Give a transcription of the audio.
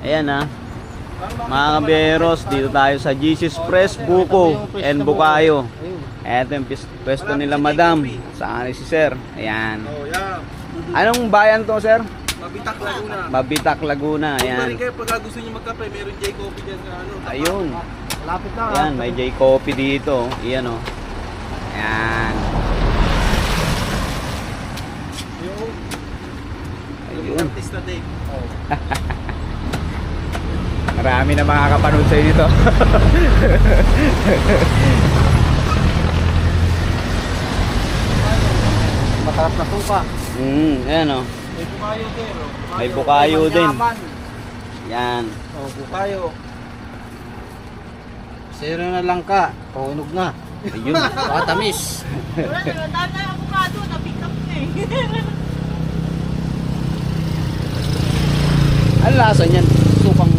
Ayan ha. Mga kaberos, dito tayo sa Jesus Press, Buko and Bukayo. Ito yung pwesto nila madam. Saan si sir? Ayan. Anong bayan to sir? Mabitak, Laguna. Mabitak, Laguna. Kung Ayan. rin kayo pag gusto nyo magkape, meron J Coffee dyan sa ano. Ayun. Lapit na. Ayan, may J Coffee dito. Ayan o. Ayan. Ayun. Artista Day. Marami na makakapanood sa inyo to. Masarap na suka. Ayan o. May bukayo din. May bukayo din. Yan. Oh, bukayo. Zero na lang ka. Paunog na. Ayun. Patamis. Wala na, dahil na avocado, na-pick up na eh. Ano lasa niyan? Sukang